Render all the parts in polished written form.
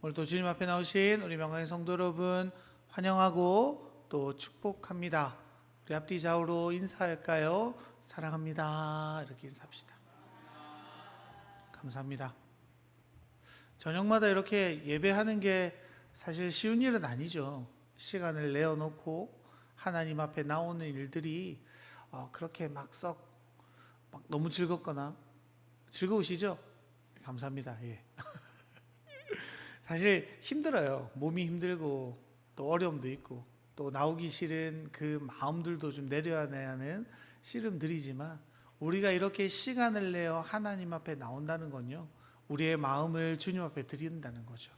오늘도 주님 앞에 나오신 우리 명강의 성도 여러분 환영하고 또 축복합니다. 우리 앞뒤 좌우로 인사할까요? 사랑합니다. 이렇게 인사합시다. 감사합니다. 저녁마다 이렇게 예배하는 게 사실 쉬운 일은 아니죠. 시간을 내어놓고 하나님 앞에 나오는 일들이 그렇게 막 너무 즐겁거나 즐거우시죠? 감사합니다. 예. 사실 힘들어요. 몸이 힘들고 또 어려움도 있고 또 나오기 싫은 그 마음들도 좀 내려야 하는 씨름들이지만 우리가 이렇게 시간을 내어 하나님 앞에 나온다는 건요, 우리의 마음을 주님 앞에 드린다는 거죠.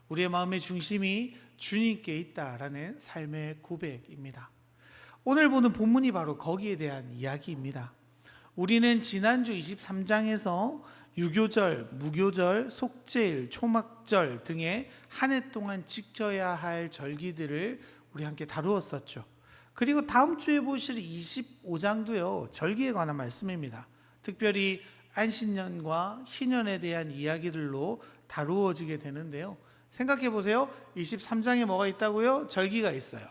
우리의 마음의 중심이 주님께 있다라는 삶의 고백입니다. 오늘 보는 본문이 바로 거기에 대한 이야기입니다. 우리는 지난주 23장에서 유교절, 무교절, 속죄일, 초막절 등의 한 해 동안 지켜야 할 절기들을 우리 함께 다루었었죠. 그리고 다음 주에 보실 25장도요 절기에 관한 말씀입니다. 특별히 안신년과 희년에 대한 이야기들로 다루어지게 되는데요, 생각해 보세요. 23장에 뭐가 있다고요? 절기가 있어요.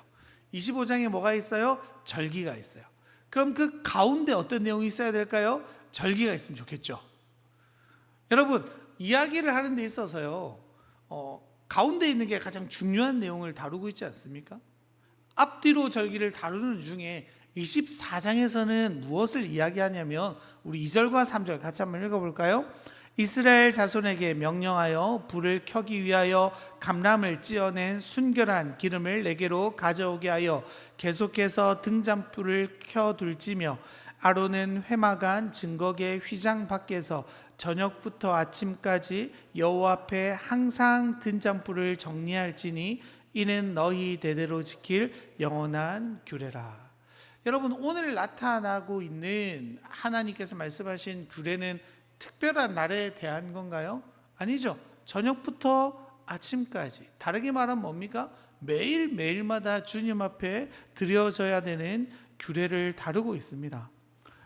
25장에 뭐가 있어요? 절기가 있어요. 그럼 그 가운데 어떤 내용이 있어야 될까요? 절기가 있으면 좋겠죠. 여러분, 이야기를 하는 데 있어서요, 가운데 있는 게 가장 중요한 내용을 다루고 있지 않습니까? 앞뒤로 절기를 다루는 중에 24장에서는 무엇을 이야기하냐면 우리 2절과 3절 같이 한번 읽어볼까요? 이스라엘 자손에게 명령하여 불을 켜기 위하여 감람을 찌어낸 순결한 기름을 내게로 가져오게 하여 계속해서 등잔불을 켜둘지며 아론은 회막안 증거계 휘장 밖에서 저녁부터 아침까지 여호와 앞에 항상 등잔불을 정리할지니 이는 너희 대대로 지킬 영원한 규례라. 여러분, 오늘 나타나고 있는 하나님께서 말씀하신 규례는 특별한 날에 대한 건가요? 아니죠. 저녁부터 아침까지, 다르게 말하면 뭡니까? 매일매일마다 주님 앞에 드려져야 되는 규례를 다루고 있습니다.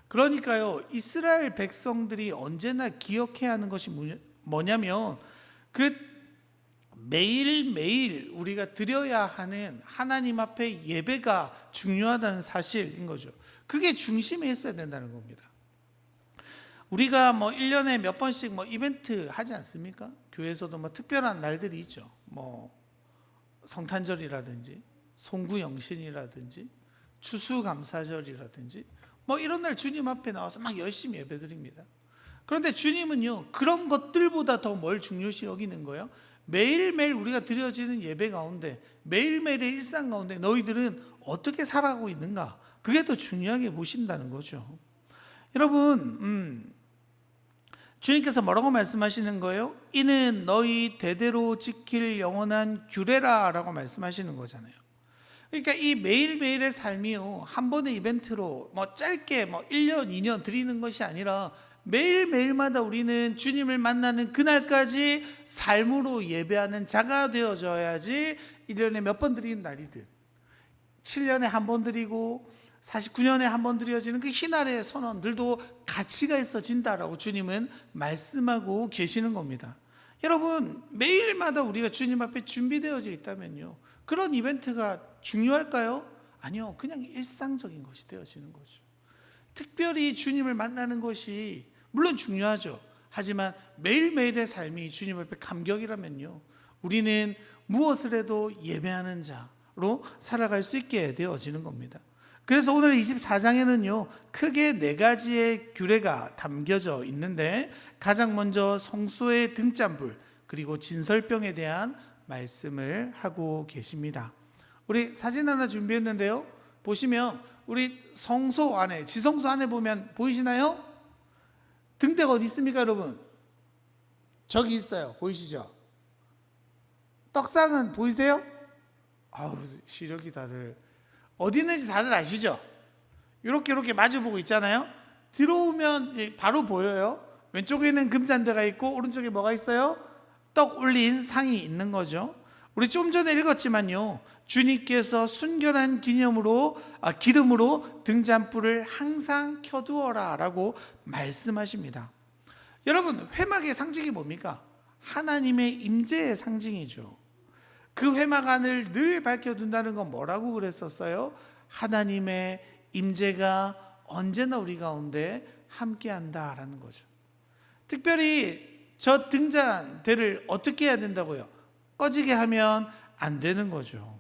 그러니까요, 이스라엘 백성들이 언제나 기억해야 하는 것이 뭐냐면 그 매일매일 우리가 드려야 하는 하나님 앞에 예배가 중요하다는 사실인 거죠. 그게 중심에 있어야 된다는 겁니다. 우리가 1년에 몇 번씩 이벤트 하지 않습니까? 교회에서도 특별한 날들이 있죠. 성탄절이라든지 송구영신이라든지 추수감사절이라든지 이런 날 주님 앞에 나와서 막 열심히 예배드립니다. 그런데 주님은요, 그런 것들보다 더 뭘 중요시 여기는 거예요? 매일매일 우리가 드려지는 예배 가운데, 매일매일의 일상 가운데 너희들은 어떻게 살아가고 있는가? 그게 더 중요하게 보신다는 거죠. 여러분, 주님께서 뭐라고 말씀하시는 거예요? 이는 너희 대대로 지킬 영원한 규례라 라고 말씀하시는 거잖아요. 그러니까 이 매일매일의 삶이요, 한 번의 이벤트로 짧게 1년, 2년 드리는 것이 아니라 매일매일마다 우리는 주님을 만나는 그날까지 삶으로 예배하는 자가 되어져야지 1년에 몇 번 드리는 날이든 7년에 한 번 드리고 49년에 한 번 드려지는 그 희날의 선언들도 가치가 있어진다라고 주님은 말씀하고 계시는 겁니다. 여러분, 매일마다 우리가 주님 앞에 준비되어져 있다면요, 그런 이벤트가 중요할까요? 아니요, 그냥 일상적인 것이 되어지는 거죠. 특별히 주님을 만나는 것이 물론 중요하죠. 하지만 매일매일의 삶이 주님 앞에 감격이라면요, 우리는 무엇을 해도 예배하는 자로 살아갈 수 있게 되어지는 겁니다. 그래서 오늘 24장에는요 크게 4가지의 규례가 담겨져 있는데, 가장 먼저 성소의 등잔불 그리고 진설병에 대한 말씀을 하고 계십니다. 우리 사진 하나 준비했는데요, 보시면 우리 성소 안에, 지성소 안에 보면 보이시나요? 등대가 어디 있습니까 여러분? 저기 있어요. 보이시죠? 떡상은 보이세요? 아우, 시력이 다들 어디 있는지 다들 아시죠? 이렇게 마주보고 있잖아요. 들어오면 바로 보여요. 왼쪽에는 금잔대가 있고 오른쪽에 뭐가 있어요? 떡 올린 상이 있는 거죠. 우리 좀 전에 읽었지만요, 주님께서 순결한 기름으로 등잔불을 항상 켜두어라 라고 말씀하십니다. 여러분, 회막의 상징이 뭡니까? 하나님의 임재의 상징이죠. 그 회막안을 늘 밝혀둔다는 건 뭐라고 그랬었어요? 하나님의 임재가 언제나 우리 가운데 함께한다라는 거죠. 특별히 저 등잔대를 어떻게 해야 된다고요? 꺼지게 하면 안 되는 거죠.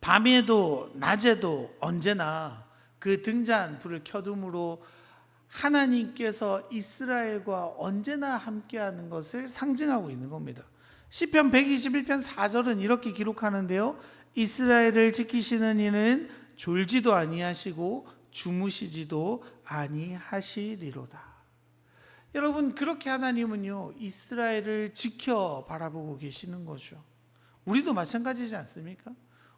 밤에도 낮에도 언제나 그 등잔불을 켜둠으로 하나님께서 이스라엘과 언제나 함께하는 것을 상징하고 있는 겁니다. 시편 121편 4절은 이렇게 기록하는데요. 이스라엘을 지키시는 이는 졸지도 아니하시고 주무시지도 아니하시리로다. 여러분, 그렇게 하나님은요 이스라엘을 지켜 바라보고 계시는 거죠. 우리도 마찬가지지 않습니까?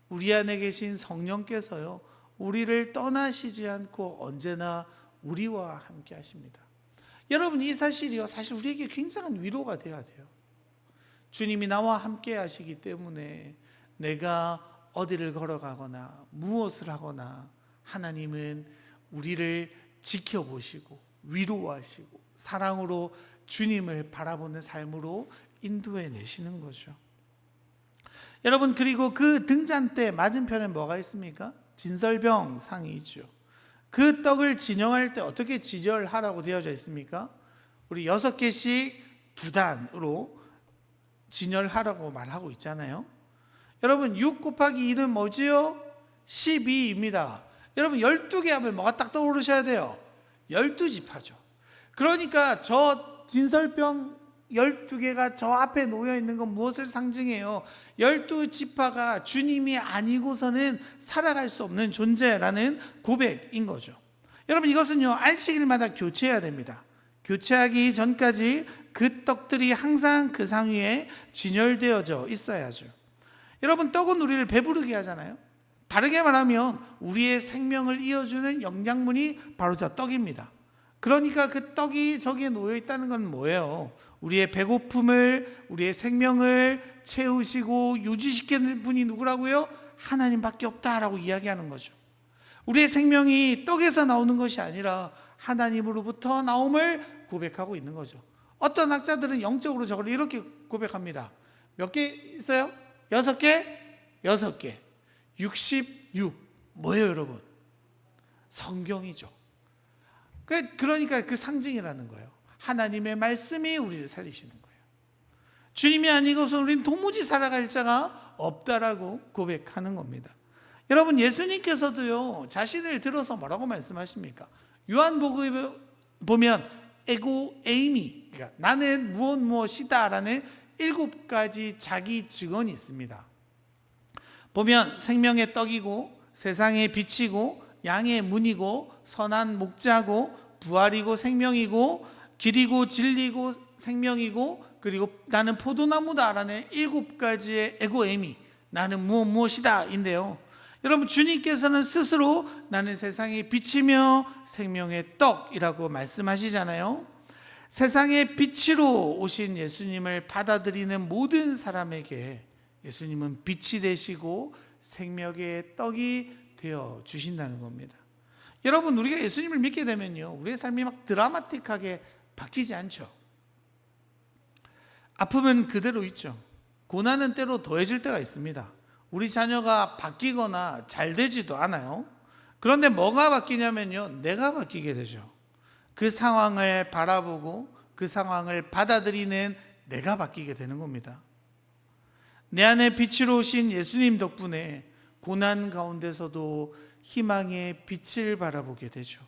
우리 안에 계신 성령께서요 우리를 떠나시지 않고 언제나 우리와 함께 하십니다. 여러분, 이 사실이요 사실 우리에게 굉장한 위로가 되어야 돼요. 주님이 나와 함께 하시기 때문에 내가 어디를 걸어가거나 무엇을 하거나 하나님은 우리를 지켜보시고 위로하시고 사랑으로 주님을 바라보는 삶으로 인도해 내시는 거죠. 여러분, 그리고 그 등잔대 맞은편에 뭐가 있습니까? 진설병 상이 있죠. 그 떡을 진영할 때 어떻게 진열하라고 되어져 있습니까? 우리 6개씩 2단으로 진열하라고 말하고 있잖아요. 여러분, 6 곱하기 2는 뭐지요? 12입니다. 여러분, 12개 하면 뭐가 딱 떠오르셔야 돼요? 12지파죠. 그러니까 저 진설병 12개가 저 앞에 놓여 있는 건 무엇을 상징해요? 12지파가 주님이 아니고서는 살아갈 수 없는 존재라는 고백인 거죠. 여러분, 이것은요 안식일마다 교체해야 됩니다. 교체하기 전까지 그 떡들이 항상 그 상 위에 진열되어져 있어야죠. 여러분, 떡은 우리를 배부르게 하잖아요. 다르게 말하면 우리의 생명을 이어주는 영양분이 바로 저 떡입니다. 그러니까 그 떡이 저기에 놓여 있다는 건 뭐예요? 우리의 배고픔을, 우리의 생명을 채우시고 유지시키는 분이 누구라고요? 하나님밖에 없다라고 이야기하는 거죠. 우리의 생명이 떡에서 나오는 것이 아니라 하나님으로부터 나옴을 고백하고 있는 거죠. 어떤 학자들은 영적으로 저걸 이렇게 고백합니다. 몇 개 있어요? 6개? 6개. 66. 뭐예요, 여러분? 성경이죠. 그러니까 그 상징이라는 거예요. 하나님의 말씀이 우리를 살리시는 거예요. 주님이 아니고서 우리는 도무지 살아갈 자가 없다라고 고백하는 겁니다. 여러분, 예수님께서도요 자신을 들어서 뭐라고 말씀하십니까? 요한복음에 보면 에고 에이미, 그러니까 나는 무엇이다 라는 7가지 자기 증언이 있습니다. 보면 생명의 떡이고 세상의 빛이고 양의 문이고 선한 목자고 부활이고 생명이고 길이고 진리고 생명이고 그리고 나는 포도나무다라는 7가지의 에고에미, 나는 무엇이다 인데요. 여러분, 주님께서는 스스로 나는 세상의 빛이며 생명의 떡이라고 말씀하시잖아요. 세상의 빛으로 오신 예수님을 받아들이는 모든 사람에게 예수님은 빛이 되시고 생명의 떡이 되어 주신다는 겁니다. 여러분, 우리가 예수님을 믿게 되면요 우리의 삶이 막 드라마틱하게 바뀌지 않죠. 아픔은 그대로 있죠. 고난은 때로 더해질 때가 있습니다. 우리 자녀가 바뀌거나 잘 되지도 않아요. 그런데 뭐가 바뀌냐면요 내가 바뀌게 되죠. 그 상황을 바라보고 그 상황을 받아들이는 내가 바뀌게 되는 겁니다. 내 안에 빛으로 오신 예수님 덕분에 고난 가운데서도 희망의 빛을 바라보게 되죠.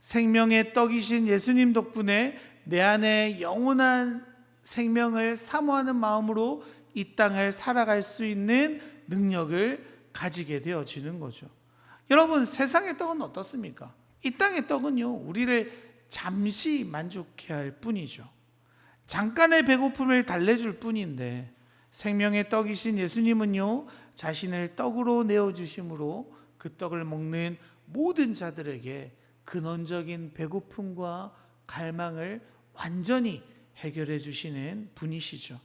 생명의 떡이신 예수님 덕분에 내 안에 영원한 생명을 사모하는 마음으로 이 땅을 살아갈 수 있는 능력을 가지게 되어지는 거죠. 여러분, 세상의 떡은 어떻습니까? 이 땅의 떡은요 우리를 잠시 만족해 할 뿐이죠. 잠깐의 배고픔을 달래줄 뿐인데 생명의 떡이신 예수님은요 자신을 떡으로 내어주심으로 그 떡을 먹는 모든 자들에게 근원적인 배고픔과 갈망을 완전히 해결해 주시는 분이시죠.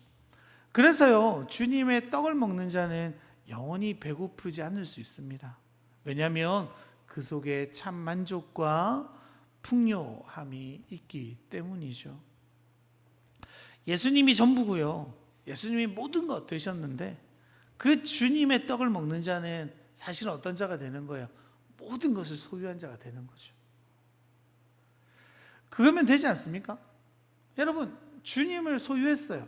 그래서요 주님의 떡을 먹는 자는 영원히 배고프지 않을 수 있습니다. 왜냐하면 그 속에 참 만족과 풍요함이 있기 때문이죠. 예수님이 전부고요. 예수님이 모든 것 되셨는데 그 주님의 떡을 먹는 자는 사실 어떤 자가 되는 거예요? 모든 것을 소유한 자가 되는 거죠. 그거면 되지 않습니까? 여러분, 주님을 소유했어요.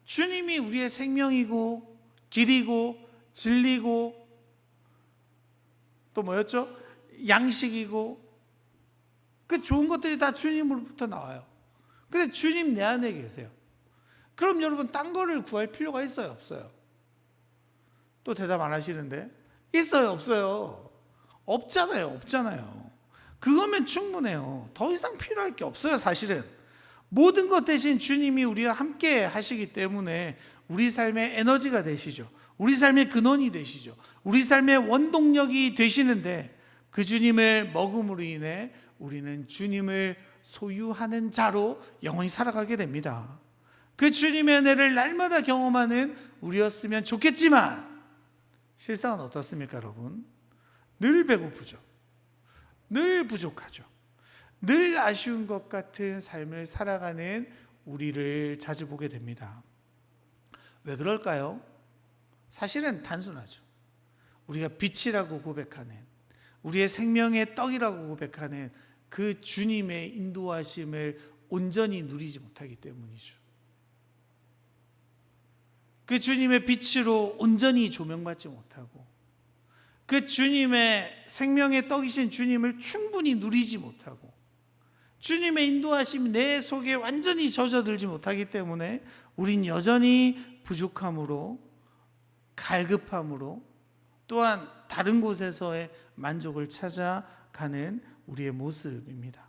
주님이 우리의 생명이고 길이고 진리고 또 뭐였죠? 양식이고 그 좋은 것들이 다 주님으로부터 나와요. 근데 주님 내 안에 계세요. 그럼 여러분 딴 거를 구할 필요가 있어요? 없어요? 또 대답 안 하시는데 있어요? 없어요? 없잖아요. 그거면 충분해요. 더 이상 필요할 게 없어요. 사실은 모든 것 대신 주님이 우리와 함께 하시기 때문에 우리 삶의 에너지가 되시죠. 우리 삶의 근원이 되시죠. 우리 삶의 원동력이 되시는데 그 주님을 먹음으로 인해 우리는 주님을 소유하는 자로 영원히 살아가게 됩니다. 그 주님의 은혜를 날마다 경험하는 우리였으면 좋겠지만 실상은 어떻습니까, 여러분? 늘 배고프죠. 늘 부족하죠. 늘 아쉬운 것 같은 삶을 살아가는 우리를 자주 보게 됩니다. 왜 그럴까요? 사실은 단순하죠. 우리가 빛이라고 고백하는, 우리의 생명의 떡이라고 고백하는 그 주님의 인도하심을 온전히 누리지 못하기 때문이죠. 그 주님의 빛으로 온전히 조명받지 못하고 그 주님의 생명의 떡이신 주님을 충분히 누리지 못하고 주님의 인도하심이 내 속에 완전히 젖어들지 못하기 때문에 우린 여전히 부족함으로 갈급함으로 또한 다른 곳에서의 만족을 찾아가는 우리의 모습입니다.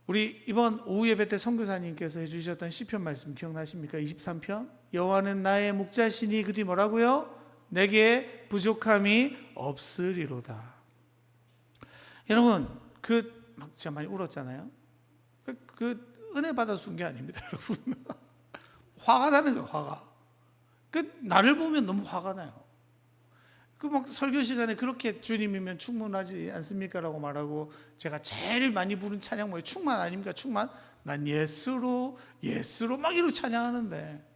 우리 이번 오후 예배 때 선교사님께서 해주셨던 시편 말씀 기억나십니까? 23편 여호와는 나의 목자시니 그 뒤 뭐라고요? 내게 부족함이 없으리로다. 여러분 막 진짜 많이 울었잖아요. 그 은혜 받아서 운 게 아닙니다, 여러분. 화가 나는 거예요, 화가. 나를 보면 너무 화가 나요. 막 설교 시간에 그렇게 주님이면 충분하지 않습니까? 라고 말하고 제가 제일 많이 부른 찬양 뭐예요? 충만 아닙니까? 충만? 난 예수로 막 이러고 찬양하는데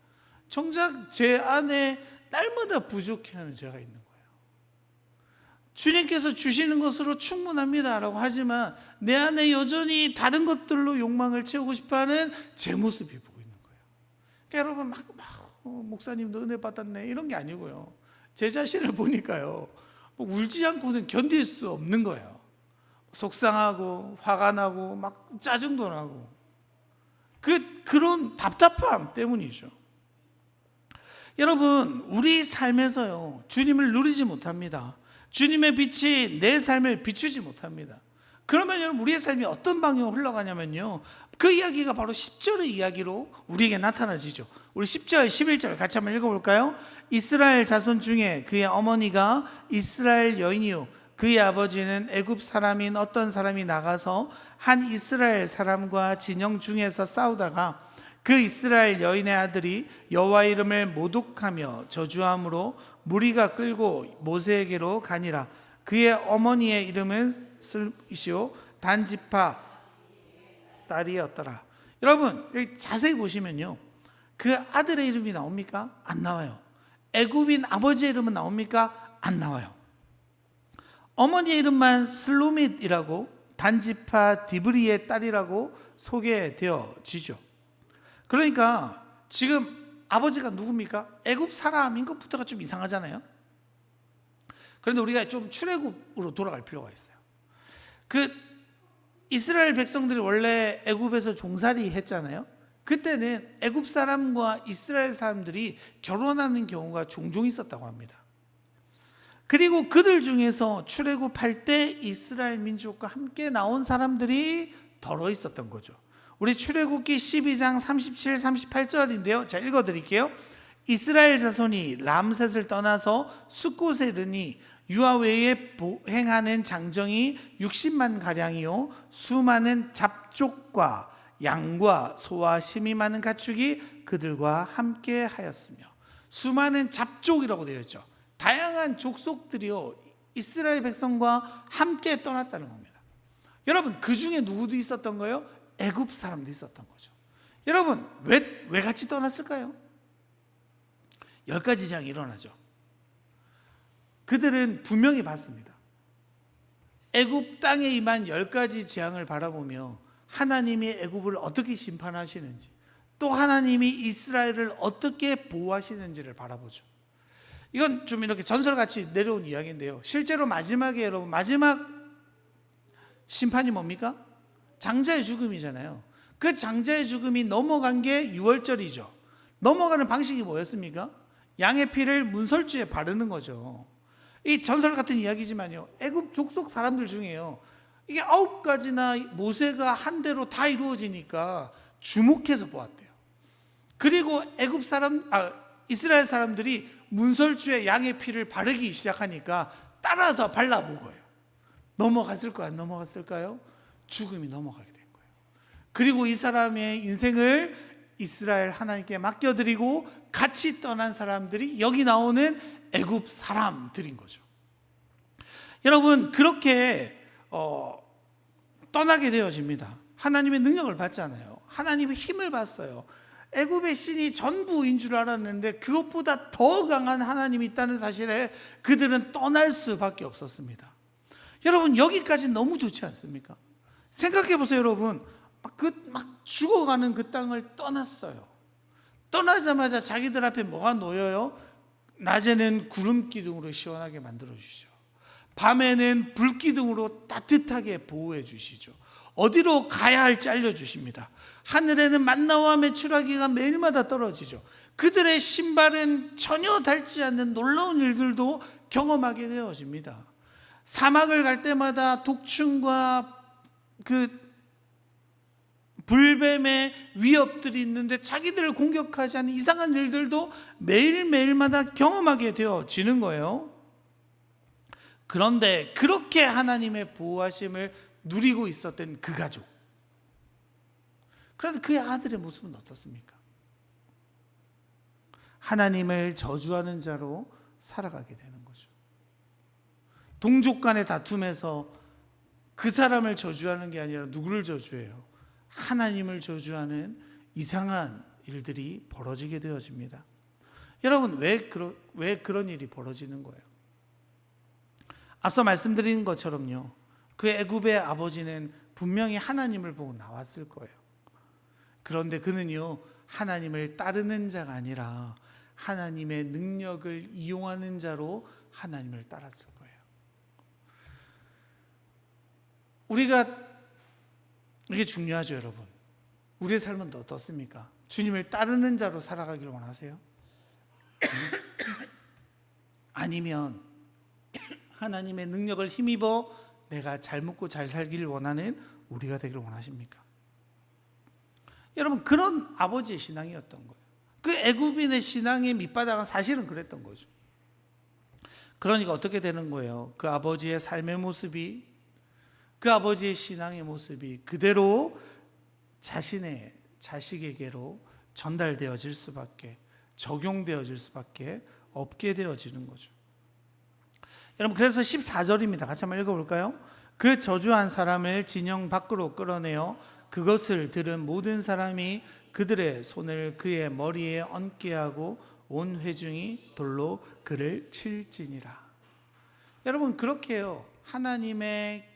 정작 제 안에 날마다 부족해하는 제가 있는 거예요. 주님께서 주시는 것으로 충분합니다 라고 하지만 내 안에 여전히 다른 것들로 욕망을 채우고 싶어하는 제 모습이 보고 있는 거예요. 그러니까 여러분 목사님도 은혜 받았네 이런 게 아니고요. 제 자신을 보니까요, 울지 않고는 견딜 수 없는 거예요. 속상하고 화가 나고 막 짜증도 나고 그런 답답함 때문이죠. 여러분 우리 삶에서요 주님을 누리지 못합니다. 주님의 빛이 내 삶을 비추지 못합니다. 그러면 여러분 우리의 삶이 어떤 방향으로 흘러가냐면요, 그 이야기가 바로 10절의 이야기로 우리에게 나타나지죠. 우리 10절 11절 같이 한번 읽어볼까요? 이스라엘 자손 중에 그의 어머니가 이스라엘 여인이요 그의 아버지는 애굽 사람인 어떤 사람이 나가서 한 이스라엘 사람과 진영 중에서 싸우다가 그 이스라엘 여인의 아들이 여호와 이름을 모독하며 저주함으로 무리가 끌고 모세에게로 가니라. 그의 어머니의 이름은 슬이시오 단지파 딸이었더라. 여러분 여기 자세히 보시면요, 그 아들의 이름이 나옵니까? 안 나와요. 애굽인 아버지의 이름은 나옵니까? 안 나와요. 어머니의 이름만 슬로밋이라고 단지파 디브리의 딸이라고 소개되어지죠. 그러니까 지금 아버지가 누굽니까? 애굽 사람인 것부터가 좀 이상하잖아요. 그런데 우리가 좀 출애굽으로 돌아갈 필요가 있어요. 이스라엘 백성들이 원래 애굽에서 종살이 했잖아요. 그때는 애굽 사람과 이스라엘 사람들이 결혼하는 경우가 종종 있었다고 합니다. 그리고 그들 중에서 출애굽할 때 이스라엘 민족과 함께 나온 사람들이 덜어 있었던 거죠. 우리 출애굽기 12장 37, 38절인데요. 제가 읽어드릴게요. 이스라엘 자손이 람셋을 떠나서 숫곳에 이르니 유아 외에 행하는 장정이 60만 가량이요 수많은 잡족과 양과 소와 심이 많은 가축이 그들과 함께 하였으며, 수많은 잡족이라고 되어 있죠. 다양한 족속들이요 이스라엘 백성과 함께 떠났다는 겁니다. 여러분, 그 중에 누구도 있었던 거예요? 애굽 사람도 있었던 거죠. 여러분, 왜 같이 떠났을까요? 10가지 재앙이 일어나죠. 그들은 분명히 봤습니다. 애굽 땅에 임한 10가지 재앙을 바라보며 하나님이 애굽을 어떻게 심판하시는지, 또 하나님이 이스라엘을 어떻게 보호하시는지를 바라보죠. 이건 좀 이렇게 전설같이 내려온 이야기인데요, 실제로 마지막에 여러분, 마지막 심판이 뭡니까? 장자의 죽음이잖아요. 그 장자의 죽음이 넘어간 게 6월절이죠. 넘어가는 방식이 뭐였습니까? 양의 피를 문설주에 바르는 거죠. 이 전설 같은 이야기지만요, 애굽 족속 사람들 중에요, 이게 9가지나 모세가 한 대로 다 이루어지니까 주목해서 보았대요. 그리고 이스라엘 사람들이 문설주에 양의 피를 바르기 시작하니까 따라서 발라본 거예요. 넘어갔을까요? 안 넘어갔을까요? 죽음이 넘어가게 된 거예요. 그리고 이 사람의 인생을 이스라엘 하나님께 맡겨드리고 같이 떠난 사람들이 여기 나오는 애굽 사람들인 거죠. 여러분, 그렇게 떠나게 되어집니다. 하나님의 능력을 받잖아요. 하나님의 힘을 받어요. 애굽의 신이 전부인 줄 알았는데 그것보다 더 강한 하나님이 있다는 사실에 그들은 떠날 수밖에 없었습니다. 여러분, 여기까지 너무 좋지 않습니까? 생각해 보세요. 여러분, 막 죽어가는 그 땅을 떠났어요. 떠나자마자 자기들 앞에 뭐가 놓여요? 낮에는 구름 기둥으로 시원하게 만들어 주시죠. 밤에는 불 기둥으로 따뜻하게 보호해 주시죠. 어디로 가야 할지 알려주십니다. 하늘에는 만나와 메추라기가 매일마다 떨어지죠. 그들의 신발은 전혀 닳지 않는 놀라운 일들도 경험하게 되어집니다. 사막을 갈 때마다 독충과 그 불뱀의 위협들이 있는데 자기들을 공격하지 않는 이상한 일들도 매일매일마다 경험하게 되어지는 거예요. 그런데 그렇게 하나님의 보호하심을 누리고 있었던 그 가족, 그런데 그의 아들의 모습은 어떻습니까? 하나님을 저주하는 자로 살아가게 되는 거죠. 동족 간의 다툼에서 그 사람을 저주하는 게 아니라 누구를 저주해요? 하나님을 저주하는 이상한 일들이 벌어지게 되어집니다. 여러분, 왜 그런 일이 벌어지는 거예요? 앞서 말씀드린 것처럼요, 그 애굽의 아버지는 분명히 하나님을 보고 나왔을 거예요. 그런데 그는요, 하나님을 따르는 자가 아니라 하나님의 능력을 이용하는 자로 하나님을 따랐을 거예요. 이게 중요하죠, 여러분. 우리의 삶은 어떻습니까? 주님을 따르는 자로 살아가기를 원하세요? 아니면 하나님의 능력을 힘입어 내가 잘 먹고 잘 살기를 원하는 우리가 되기를 원하십니까? 여러분, 그런 아버지의 신앙이었던 거예요. 그 애굽인의 신앙의 밑바닥은 사실은 그랬던 거죠. 그러니까 어떻게 되는 거예요? 그 아버지의 삶의 모습이, 그 아버지의 신앙의 모습이 그대로 자신의 자식에게로 전달되어질 수밖에, 적용되어질 수밖에 없게 되어지는 거죠. 여러분, 그래서 14절입니다. 같이 한번 읽어볼까요? 그 저주한 사람을 진영 밖으로 끌어내어 그것을 들은 모든 사람이 그들의 손을 그의 머리에 얹게 하고 온 회중이 돌로 그를 칠지니라. 여러분, 그렇게 해요. 하나님의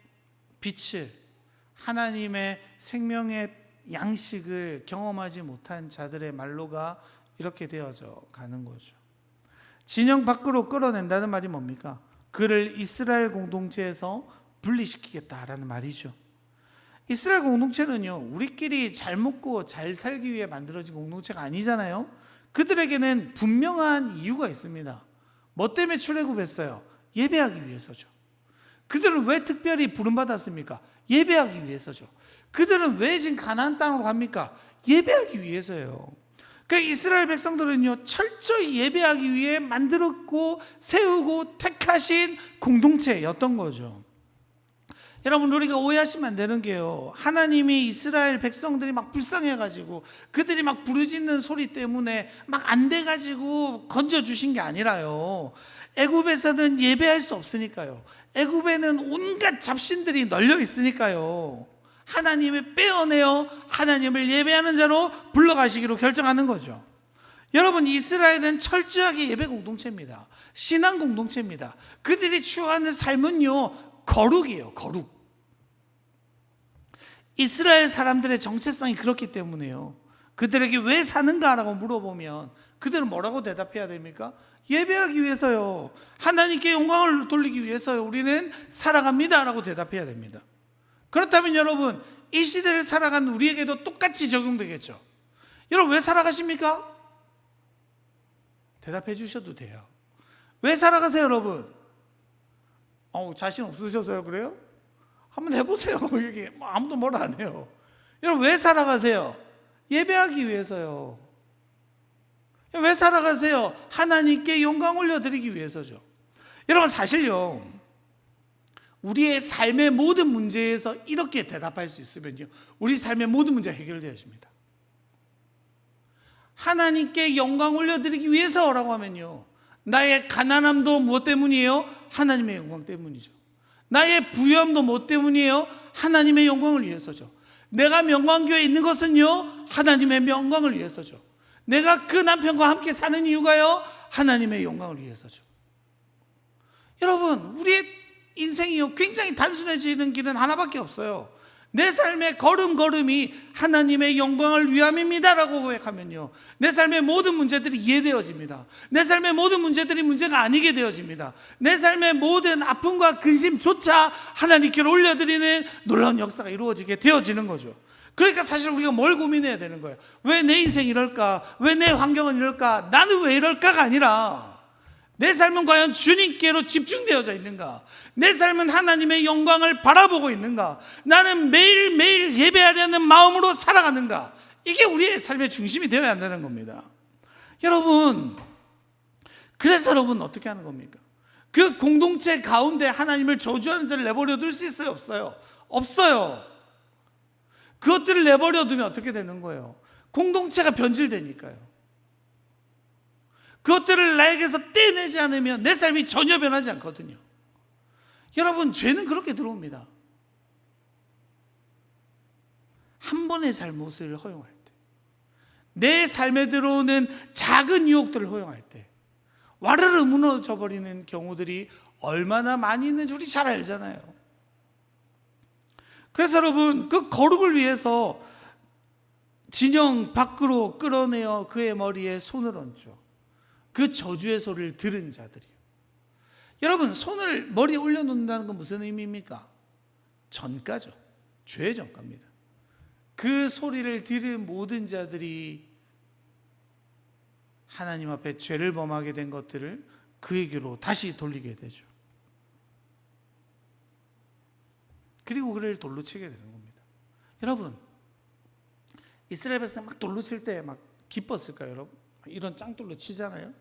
빛을, 하나님의 생명의 양식을 경험하지 못한 자들의 말로가 이렇게 되어져 가는 거죠. 진영 밖으로 끌어낸다는 말이 뭡니까? 그를 이스라엘 공동체에서 분리시키겠다라는 말이죠. 이스라엘 공동체는요, 우리끼리 잘 먹고 잘 살기 위해 만들어진 공동체가 아니잖아요. 그들에게는 분명한 이유가 있습니다. 뭐 때문에 출애굽했어요? 예배하기 위해서죠. 그들은 왜 특별히 부름받았습니까? 예배하기 위해서죠. 그들은 왜 지금 가나안 땅으로 갑니까? 예배하기 위해서예요. 그러니까 이스라엘 백성들은요, 철저히 예배하기 위해 만들었고 세우고 택하신 공동체였던 거죠. 여러분, 우리가 오해하시면 안 되는 게요, 하나님이 이스라엘 백성들이 막 불쌍해가지고 그들이 막 부르짖는 소리 때문에 막 안 돼가지고 건져주신 게 아니라요, 애굽에서는 예배할 수 없으니까요, 애굽에는 온갖 잡신들이 널려 있으니까요, 하나님을 빼어내어 하나님을 예배하는 자로 불러가시기로 결정하는 거죠. 여러분, 이스라엘은 철저하게 예배 공동체입니다. 신앙 공동체입니다. 그들이 추구하는 삶은요, 거룩이에요. 거룩. 이스라엘 사람들의 정체성이 그렇기 때문에요, 그들에게 왜 사는가라고 물어보면 그들은 뭐라고 대답해야 됩니까? 예배하기 위해서요, 하나님께 영광을 돌리기 위해서요, 우리는 살아갑니다 라고 대답해야 됩니다. 그렇다면 여러분, 이 시대를 살아가는 우리에게도 똑같이 적용되겠죠. 여러분, 왜 살아가십니까? 대답해 주셔도 돼요. 왜 살아가세요, 여러분? 자신 없으셔서요, 그래요? 한번 해보세요. 이게 아무도 뭐라 안 해요. 여러분, 왜 살아가세요? 예배하기 위해서요. 왜 살아가세요? 하나님께 영광 올려드리기 위해서죠. 여러분, 사실요, 우리의 삶의 모든 문제에서 이렇게 대답할 수 있으면요, 우리 삶의 모든 문제가 해결되어집니다. 하나님께 영광 올려드리기 위해서라고 하면요, 나의 가난함도 무엇 때문이에요? 하나님의 영광 때문이죠. 나의 부유함도 무엇 때문이에요? 하나님의 영광을 위해서죠. 내가 명광교회에 있는 것은요, 하나님의 영광을 위해서죠. 내가 그 남편과 함께 사는 이유가요, 하나님의 영광을 위해서죠. 여러분, 우리의 인생이요, 굉장히 단순해지는 길은 하나밖에 없어요. 내 삶의 걸음걸음이 하나님의 영광을 위함입니다 라고 고백하면요, 내 삶의 모든 문제들이 이해되어집니다. 내 삶의 모든 문제들이 문제가 아니게 되어집니다. 내 삶의 모든 아픔과 근심조차 하나님께 올려드리는 놀라운 역사가 이루어지게 되어지는 거죠. 그러니까 사실 우리가 뭘 고민해야 되는 거예요? 왜 내 인생이 이럴까? 왜 내 환경은 이럴까? 나는 왜 이럴까가 아니라, 내 삶은 과연 주님께로 집중되어져 있는가? 내 삶은 하나님의 영광을 바라보고 있는가? 나는 매일매일 예배하려는 마음으로 살아가는가? 이게 우리의 삶의 중심이 되어야 한다는 겁니다. 여러분, 그래서 여러분 어떻게 하는 겁니까? 그 공동체 가운데 하나님을 저주하는 자를 내버려 둘 수 있어요? 없어요? 없어요. 그것들을 내버려 두면 어떻게 되는 거예요? 공동체가 변질되니까요. 그것들을 나에게서 떼내지 않으면 내 삶이 전혀 변하지 않거든요. 여러분, 죄는 그렇게 들어옵니다. 한 번의 잘못을 허용할 때, 내 삶에 들어오는 작은 유혹들을 허용할 때 와르르 무너져 버리는 경우들이 얼마나 많이 있는지 우리 잘 알잖아요. 그래서 여러분, 그 거룩을 위해서 진영 밖으로 끌어내어 그의 머리에 손을 얹죠. 그 저주의 소리를 들은 자들이요. 여러분, 손을 머리에 올려놓는다는 건 무슨 의미입니까? 전가죠. 죄의 전가입니다. 그 소리를 들은 모든 자들이 하나님 앞에 죄를 범하게 된 것들을 그에게로 다시 돌리게 되죠. 그리고 그를 돌로 치게 되는 겁니다. 여러분, 이스라엘 백성 막 돌로 칠 때 막 기뻤을까요, 여러분? 이런 짱돌로 치잖아요.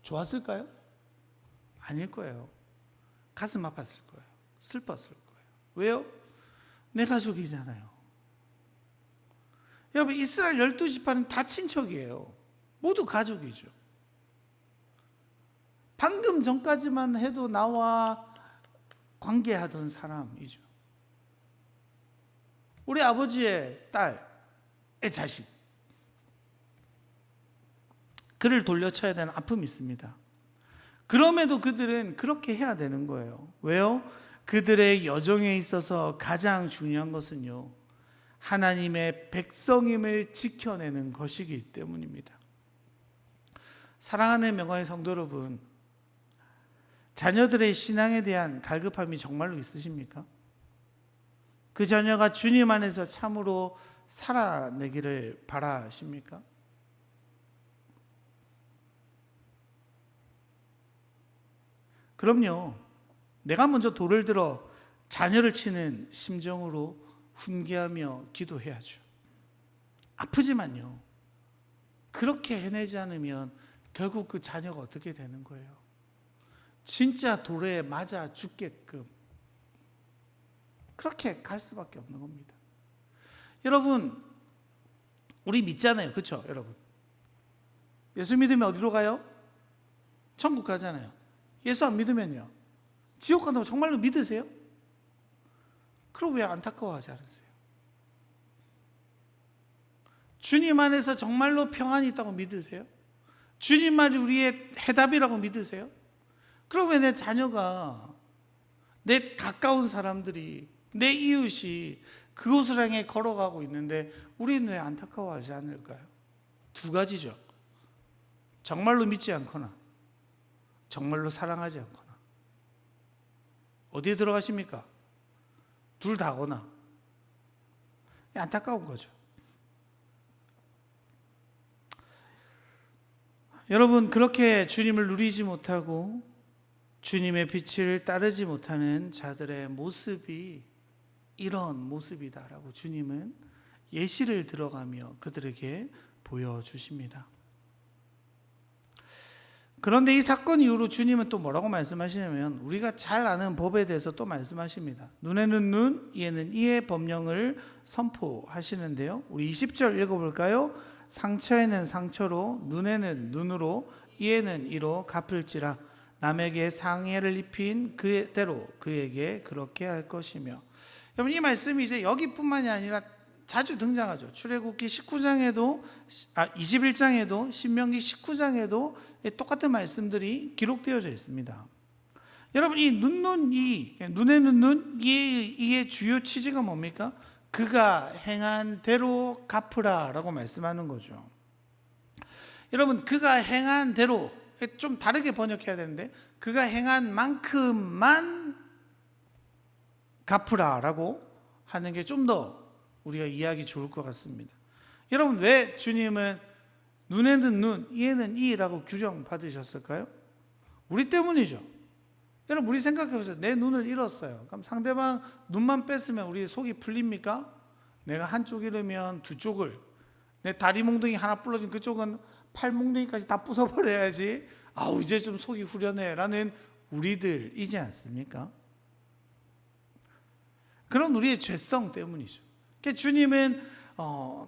좋았을까요? 아닐 거예요. 가슴 아팠을 거예요. 슬펐을 거예요. 왜요? 내 가족이잖아요. 여러분, 이스라엘 12지파는 다 친척이에요. 모두 가족이죠. 방금 전까지만 해도 나와 관계하던 사람이죠. 우리 아버지의 딸의 자식, 그를 돌려쳐야 되는 아픔이 있습니다. 그럼에도 그들은 그렇게 해야 되는 거예요. 왜요? 그들의 여정에 있어서 가장 중요한 것은요, 하나님의 백성임을 지켜내는 것이기 때문입니다. 사랑하는 명광의 성도 여러분, 자녀들의 신앙에 대한 갈급함이 정말로 있으십니까? 그 자녀가 주님 안에서 참으로 살아내기를 바라십니까? 그럼요, 내가 먼저 돌을 들어 자녀를 치는 심정으로 훈계하며 기도해야죠. 아프지만요, 그렇게 해내지 않으면 결국 그 자녀가 어떻게 되는 거예요? 진짜 돌에 맞아 죽게끔 그렇게 갈 수밖에 없는 겁니다. 여러분, 우리 믿잖아요, 그렇죠? 여러분, 예수 믿으면 어디로 가요? 천국 가잖아요. 예수 안 믿으면요, 지옥 간다고 정말로 믿으세요? 그럼 왜 안타까워하지 않으세요? 주님 안에서 정말로 평안이 있다고 믿으세요? 주님 말이 우리의 해답이라고 믿으세요? 그럼 왜 내 자녀가, 내 가까운 사람들이, 내 이웃이 그곳을 향해 걸어가고 있는데 우리는 왜 안타까워하지 않을까요? 두 가지죠. 정말로 믿지 않거나 정말로 사랑하지 않거나. 어디에 들어가십니까? 둘 다거나. 안타까운 거죠. 여러분, 그렇게 주님을 누리지 못하고 주님의 빛을 따르지 못하는 자들의 모습이 이런 모습이다라고 주님은 예시를 들어가며 그들에게 보여주십니다. 그런데 이 사건 이후로 주님은 또 뭐라고 말씀하시냐면 우리가 잘 아는 법에 대해서 또 말씀하십니다. 눈에는 눈, 이에는 이의 법령을 선포하시는데요. 우리 20절 읽어볼까요? 상처에는 상처로, 눈에는 눈으로, 이에는 이로 갚을지라. 남에게 상해를 입힌 그대로 그에게 그렇게 할 것이며. 여러분, 이 말씀이 이제 여기뿐만이 아니라 자주 등장하죠. 출애굽기 21장에도 신명기 19장에도 똑같은 말씀들이 기록되어져 있습니다. 여러분, 이 눈에는 눈, 이의 주요 취지가 뭡니까? 그가 행한 대로 갚으라 라고 말씀하는 거죠. 여러분, 그가 행한 대로, 좀 다르게 번역해야 되는데, 그가 행한 만큼만 갚으라 라고 하는 게 좀 더 우리가 이해하기 좋을 것 같습니다. 여러분, 왜 주님은 눈에는 눈, 이에는 이라고 규정 받으셨을까요? 우리 때문이죠. 여러분, 우리 생각해보세요. 내 눈을 잃었어요. 그럼 상대방 눈만 뺐으면 우리 속이 풀립니까? 내가 한쪽 잃으면 두 쪽을, 내 다리 몽둥이 하나 부러진 그쪽은 팔 몽둥이까지 다 부숴버려야지, 아우 이제 좀 속이 후련해 라는 우리들이지 않습니까? 그런 우리의 죄성 때문이죠. 그러니까 주님은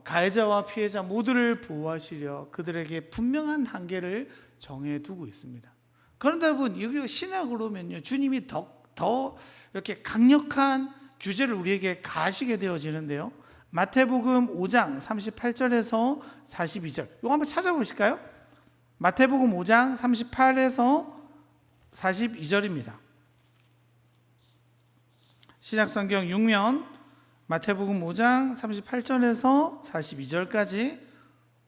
가해자와 피해자 모두를 보호하시려 그들에게 분명한 한계를 정해두고 있습니다. 그런데 여러분, 여기 신약으로 보면요, 주님이 더 이렇게 강력한 규제를 우리에게 가하시게 되어지는데요. 마태복음 5장 38절에서 42절, 이거 한번 찾아보실까요? 마태복음 5장 38에서 42절입니다. 신약성경 6면 마태복음 5장 38절에서 42절까지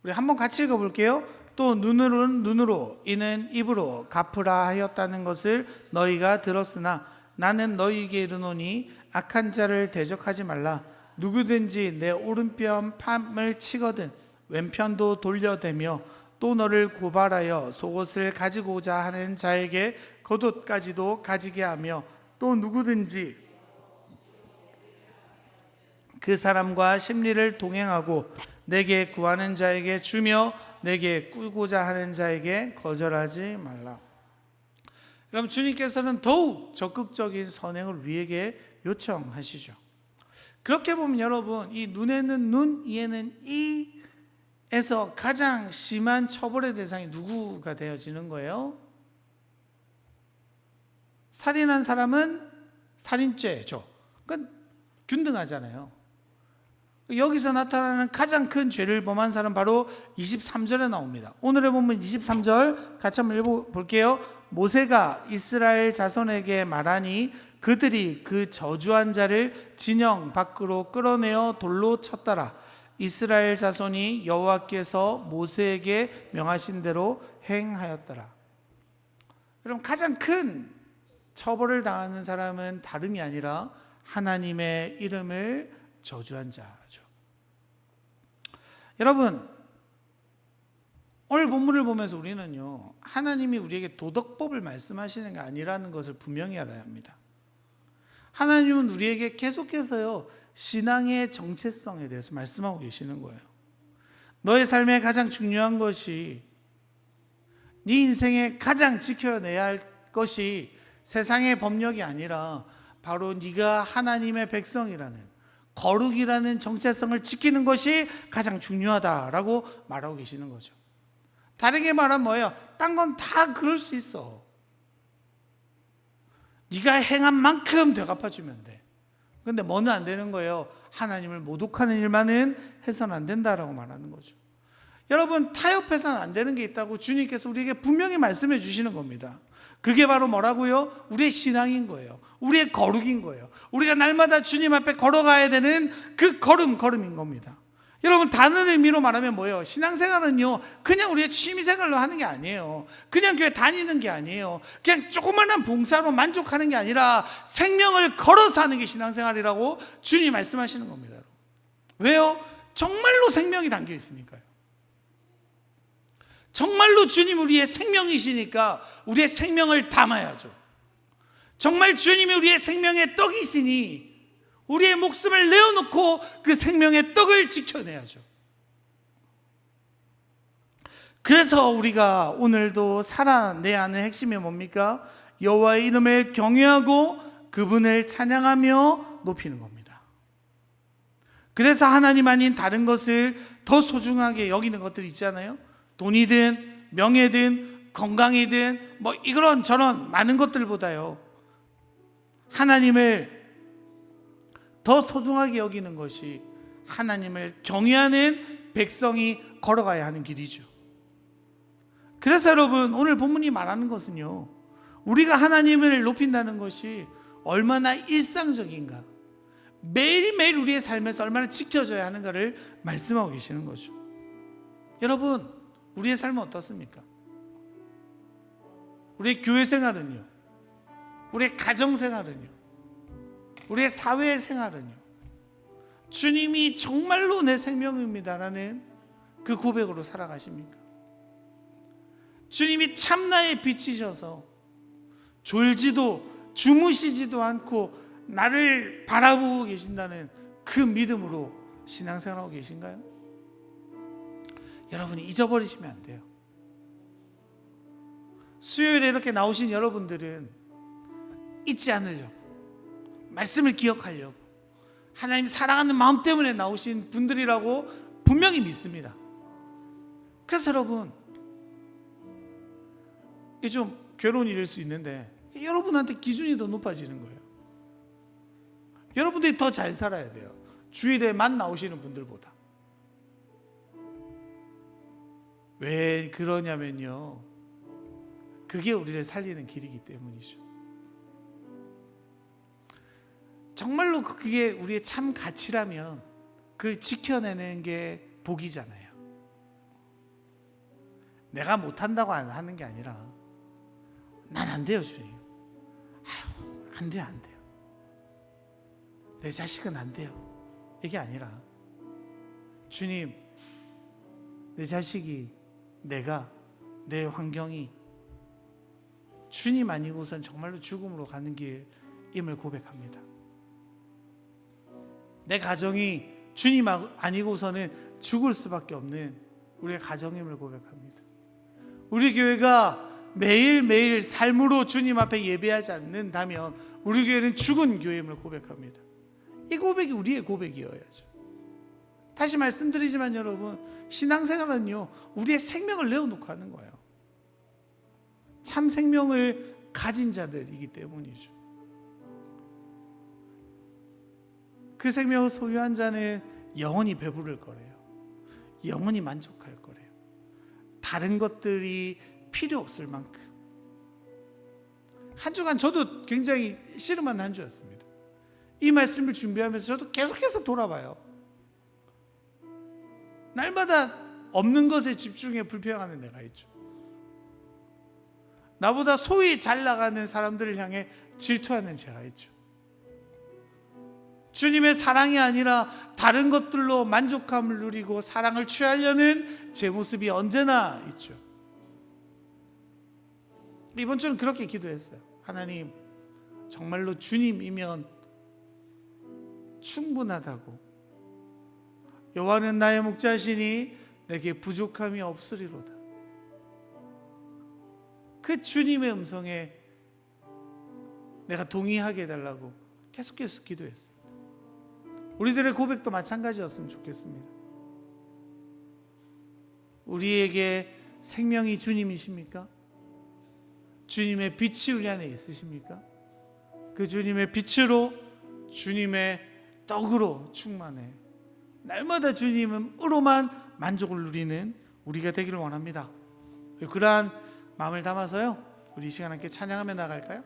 우리 한번 같이 읽어볼게요. 또 눈으로는 눈으로, 이는 입으로 갚으라 하였다는 것을 너희가 들었으나 나는 너희에게 이르노니 악한 자를 대적하지 말라. 누구든지 내 오른편 팜을 치거든 왼편도 돌려대며 또 너를 고발하여 속옷을 가지고자 하는 자에게 겉옷까지도 가지게 하며 또 누구든지 그 사람과 심리를 동행하고 내게 구하는 자에게 주며 내게 꾸고자 하는 자에게 거절하지 말라. 그럼 주님께서는 더욱 적극적인 선행을 우리에게 요청하시죠. 그렇게 보면 여러분, 이 눈에는 눈, 이에는 이에서 가장 심한 처벌의 대상이 누구가 되어지는 거예요? 살인한 사람은 살인죄죠. 그건 균등하잖아요. 여기서 나타나는 가장 큰 죄를 범한 사람 바로 23절에 나옵니다. 오늘의 본문 23절 같이 한번 읽어볼게요. 모세가 이스라엘 자손에게 말하니 그들이 그 저주한 자를 진영 밖으로 끌어내어 돌로 쳤더라. 이스라엘 자손이 여호와께서 모세에게 명하신 대로 행하였더라. 그럼 가장 큰 처벌을 당하는 사람은 다름이 아니라 하나님의 이름을 저주한 자죠. 여러분, 오늘 본문을 보면서 우리는요, 하나님이 우리에게 도덕법을 말씀하시는 게 아니라는 것을 분명히 알아야 합니다. 하나님은 우리에게 계속해서요, 신앙의 정체성에 대해서 말씀하고 계시는 거예요. 너의 삶에 가장 중요한 것이, 네 인생에 가장 지켜내야 할 것이 세상의 법력이 아니라 바로 네가 하나님의 백성이라는, 거룩이라는 정체성을 지키는 것이 가장 중요하다라고 말하고 계시는 거죠. 다르게 말하면 뭐예요? 딴 건 다 그럴 수 있어. 네가 행한 만큼 되갚아주면 돼. 근데 뭐는 안 되는 거예요? 하나님을 모독하는 일만은 해서는 안 된다라고 말하는 거죠. 여러분, 타협해서는 안 되는 게 있다고 주님께서 우리에게 분명히 말씀해 주시는 겁니다. 그게 바로 뭐라고요? 우리의 신앙인 거예요. 우리의 거룩인 거예요. 우리가 날마다 주님 앞에 걸어가야 되는 그 걸음인 겁니다. 여러분, 다른 의미로 말하면 뭐예요? 신앙생활은요, 그냥 우리의 취미생활로 하는 게 아니에요. 그냥 교회 다니는 게 아니에요. 그냥 조그마한 봉사로 만족하는 게 아니라 생명을 걸어서 하는 게 신앙생활이라고 주님이 말씀하시는 겁니다. 왜요? 정말로 생명이 담겨 있으니까요. 정말로 주님 우리의 생명이시니까 우리의 생명을 담아야죠. 정말 주님이 우리의 생명의 떡이시니 우리의 목숨을 내어놓고 그 생명의 떡을 지켜내야죠. 그래서 우리가 오늘도 살아내야 하는 핵심이 뭡니까? 여호와의 이름을 경외하고 그분을 찬양하며 높이는 겁니다. 그래서 하나님 아닌 다른 것을 더 소중하게 여기는 것들이 있잖아요. 돈이든 명예든 건강이든 뭐 이런 저런 많은 것들보다요, 하나님을 더 소중하게 여기는 것이 하나님을 경외하는 백성이 걸어가야 하는 길이죠. 그래서 여러분, 오늘 본문이 말하는 것은요, 우리가 하나님을 높인다는 것이 얼마나 일상적인가, 매일매일 우리의 삶에서 얼마나 지켜져야 하는가를 말씀하고 계시는 거죠. 여러분, 우리의 삶은 어떻습니까? 우리의 교회 생활은요, 우리의 가정 생활은요, 우리의 사회 생활은요, 주님이 정말로 내 생명입니다라는 그 고백으로 살아가십니까? 주님이 참나의 빛이셔서 졸지도 주무시지도 않고 나를 바라보고 계신다는 그 믿음으로 신앙생활하고 계신가요? 여러분이 잊어버리시면 안 돼요. 수요일에 이렇게 나오신 여러분들은 잊지 않으려고, 말씀을 기억하려고, 하나님 사랑하는 마음 때문에 나오신 분들이라고 분명히 믿습니다. 그래서 여러분, 이게 좀 괴로운 일일 수 있는데 여러분한테 기준이 더 높아지는 거예요. 여러분들이 더 잘 살아야 돼요. 주일에만 나오시는 분들보다. 왜 그러냐면요, 그게 우리를 살리는 길이기 때문이죠. 정말로 그게 우리의 참 가치라면 그걸 지켜내는 게 복이잖아요. 내가 못한다고 하는 게 아니라 난 안 돼요, 주님. 아유, 안 돼요, 안 돼요. 내 자식은 안 돼요. 이게 아니라 주님, 내 자식이, 내가, 내 환경이 주님 아니고선 정말로 죽음으로 가는 길임을 고백합니다. 내 가정이 주님 아니고서는 죽을 수밖에 없는 우리의 가정임을 고백합니다. 우리 교회가 매일매일 삶으로 주님 앞에 예배하지 않는다면 우리 교회는 죽은 교회임을 고백합니다. 이 고백이 우리의 고백이어야죠. 다시 말씀드리지만 여러분, 신앙생활은요, 우리의 생명을 내어놓고 하는 거예요. 참 생명을 가진 자들이기 때문이죠. 그 생명을 소유한 자는 영원히 배부를 거래요. 영원히 만족할 거래요. 다른 것들이 필요 없을 만큼. 한 주간 저도 굉장히 씨름한 한 주였습니다. 이 말씀을 준비하면서 저도 계속해서 돌아봐요. 날마다 없는 것에 집중해 불평하는 내가 있죠. 나보다 소위 잘 나가는 사람들을 향해 질투하는 제가 있죠. 주님의 사랑이 아니라 다른 것들로 만족감을 누리고 사랑을 취하려는 제 모습이 언제나 있죠. 이번 주는 그렇게 기도했어요. 하나님, 정말로 주님이면 충분하다고. 여호와는 나의 목자시니 내게 부족함이 없으리로다. 그 주님의 음성에 내가 동의하게 해달라고 계속해서 기도했습니다. 우리들의 고백도 마찬가지였으면 좋겠습니다. 우리에게 생명이 주님이십니까? 주님의 빛이 우리 안에 있으십니까? 그 주님의 빛으로, 주님의 떡으로 충만해 날마다 주님으로만 만족을 누리는 우리가 되기를 원합니다. 그러한 마음을 담아서요, 우리 이 시간 함께 찬양하며 나갈까요?